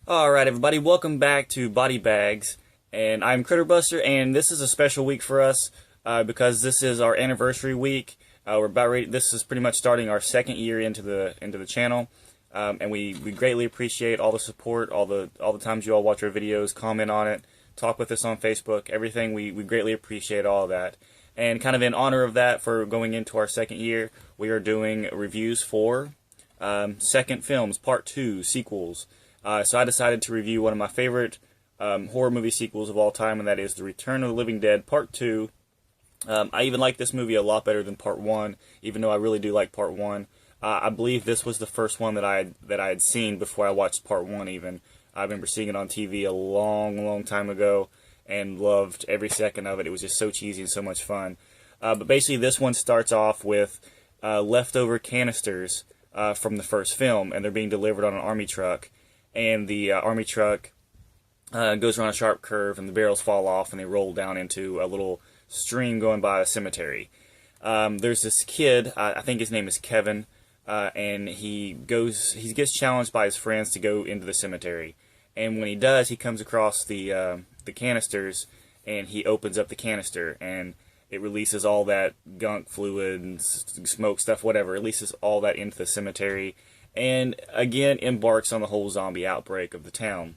Alright everybody, welcome back to Body Bags, and I'm Critterbuster, and this is a special week for us, because this is our anniversary week. We're about ready, this is pretty much starting our second year into the channel, and we greatly appreciate all the support, all the times you all watch our videos, comment on it, talk with us on Facebook, everything. We greatly appreciate all of that. And kind of in honor of that, for going into our second year, we are doing reviews for second films, part 2, sequels. So I decided to review one of my favorite horror movie sequels of all time, and that is The Return of the Living Dead Part 2. I even like this movie a lot better than Part 1, even though I really do like Part 1. I believe this was the first one that I had seen before I watched Part 1 even. I remember seeing it on TV a long time ago and loved every second of it. It was just so cheesy and so much fun. But basically this one starts off with leftover canisters from the first film, and they're being delivered on an army truck. And the army truck goes around a sharp curve, and the barrels fall off, and they roll down into a little stream going by a cemetery. There's this kid, I think his name is Kevin, and he gets challenged by his friends to go into the cemetery. And when he does, he comes across the canisters, and he opens up the canister, and it releases all that gunk, fluid, and smoke stuff, whatever. It releases all that into the cemetery, and again embarks on the whole zombie outbreak of the town.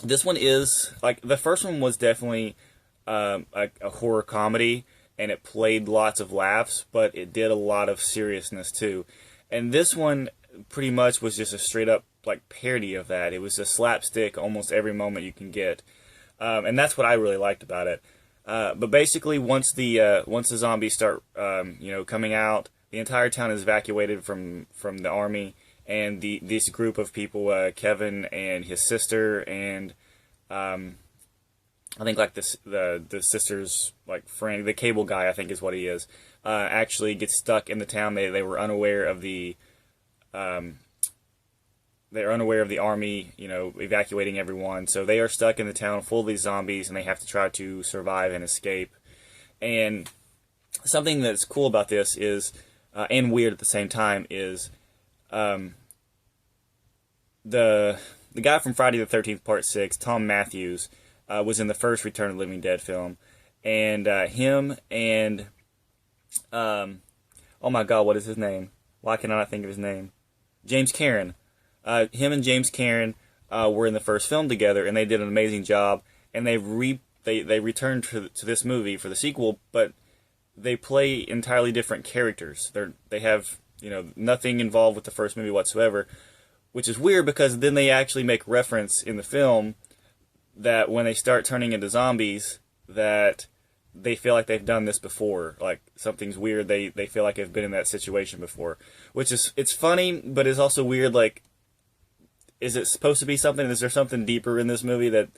This one is, like, the first one was definitely a horror comedy, and it played lots of laughs, but it did a lot of seriousness too. And this one pretty much was just a straight up like parody of that. It was a slapstick almost every moment you can get, and that's what I really liked about it. But basically, once the zombies start coming out, the entire town is evacuated from the army, and this group of people, Kevin and his sister, and I think like the sister's like friend, the cable guy, I think is what he is, actually gets stuck in the town. They were unaware of the army, evacuating everyone. So they are stuck in the town full of these zombies, and they have to try to survive and escape. And something that's cool about this is, and weird at the same time, is the guy from Friday the 13th Part 6, Tom Matthews, was in the first Return of the Living Dead film. And him and, oh my god, what is his name? Why can I not think of his name? James Karen. Him and James Karen were in the first film together, and they did an amazing job. And they returned to this movie for the sequel, but they play entirely different characters. They have nothing involved with the first movie whatsoever, which is weird because then they actually make reference in the film that when they start turning into zombies, that they feel like they've done this before. Like, something's weird. They feel like they've been in that situation before, which is, it's funny, but it's also weird. Like, is it supposed to be something? Is there something deeper in this movie? That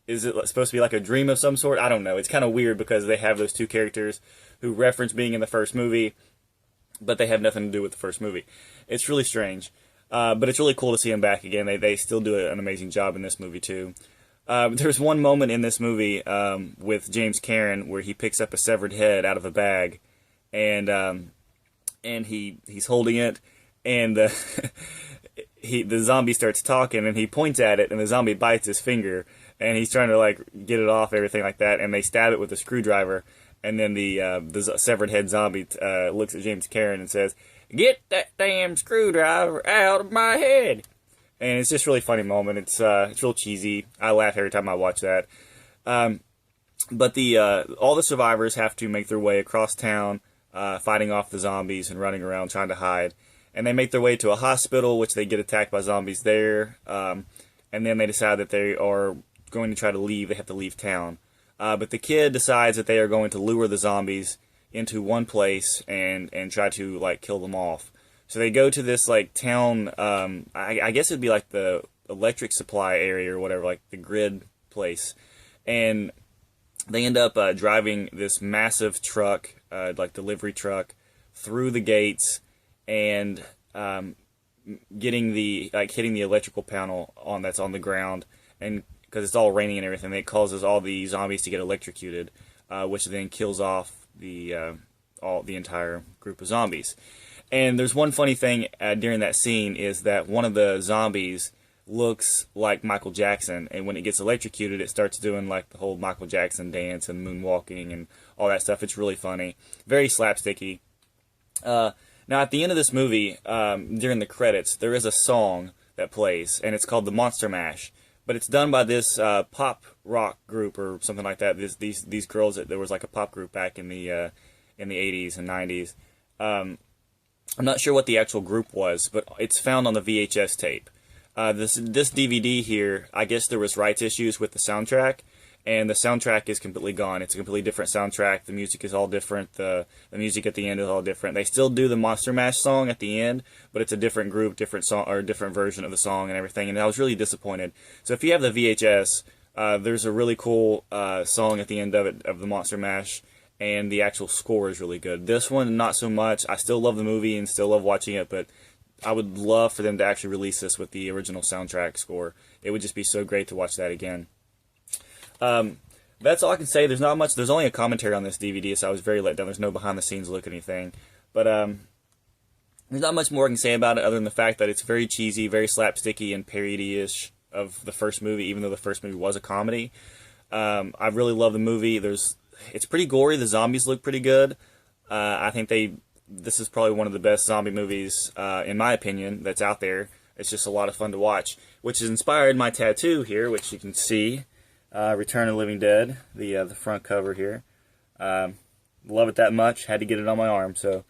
is it supposed to be like a dream of some sort? I don't know. It's kind of weird because they have those two characters who reference being in the first movie, but they have nothing to do with the first movie. It's really strange, but it's really cool to see them back again. They still do an amazing job in this movie too. There's one moment in this movie with James Karen where he picks up a severed head out of a bag, and he's holding it, and the zombie starts talking, and he points at it, and the zombie bites his finger, and he's trying to like get it off, everything like that, and they stab it with a screwdriver, and then the severed head zombie looks at James Karen and says, "Get that damn screwdriver out of my head." And it's just a really funny moment. It's real cheesy. I laugh every time I watch that. But all the survivors have to make their way across town, fighting off the zombies and running around trying to hide. And they make their way to a hospital, which they get attacked by zombies there. And then they decide that they are going to try to leave. They have to leave town. But the kid decides that they are going to lure the zombies into one place and try to like kill them off. So they go to this like town, I guess it'd be like the electric supply area or whatever, like the grid place. And they end up driving this massive truck, like delivery truck, through the gates, and hitting the electrical panel that's on the ground, and because it's all raining and everything, it causes all the zombies to get electrocuted, which then kills off the entire group of zombies. And there's one funny thing during that scene is that one of the zombies looks like Michael Jackson, and when it gets electrocuted, it starts doing like the whole Michael Jackson dance and moonwalking and all that stuff. It's really funny, very slapsticky. Now, at the end of this movie, during the credits, there is a song that plays, and it's called the Monster Mash. But it's done by this pop rock group or something like that. These girls, there was like a pop group back in the 80s and 90s. I'm not sure what the actual group was, but it's found on the VHS tape. This DVD here, I guess there was rights issues with the soundtrack, and the soundtrack is completely gone. It's a completely different soundtrack. The music is all different. The music at the end is all different. They still do the Monster Mash song at the end, but it's a different group, different song, or different version of the song and everything. And I was really disappointed. So if you have the VHS, there's a really cool song at the end of it, of the Monster Mash, and the actual score is really good. This one, not so much. I still love the movie and still love watching it, but I would love for them to actually release this with the original soundtrack score. It would just be so great to watch that again. That's all I can say. There's not much. There's only a commentary on this DVD, so I was very let down. There's no behind-the-scenes look or anything. But there's not much more I can say about it other than the fact that it's very cheesy, very slapsticky, and parody-ish of the first movie, even though the first movie was a comedy. I really love the movie. It's pretty gory. The zombies look pretty good. I think this is probably one of the best zombie movies, in my opinion, that's out there. It's just a lot of fun to watch, which has inspired my tattoo here, which you can see. Return of the Living Dead, the front cover here. Love it that much. Had to get it on my arm. So,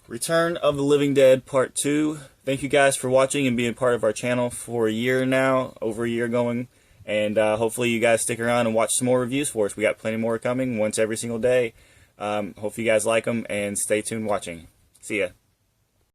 Return of the Living Dead Part 2. Thank you guys for watching and being part of our channel for a year now, over a year going. And hopefully you guys stick around and watch some more reviews for us. We got plenty more coming once every single day. Hope you guys like them and stay tuned watching. See ya.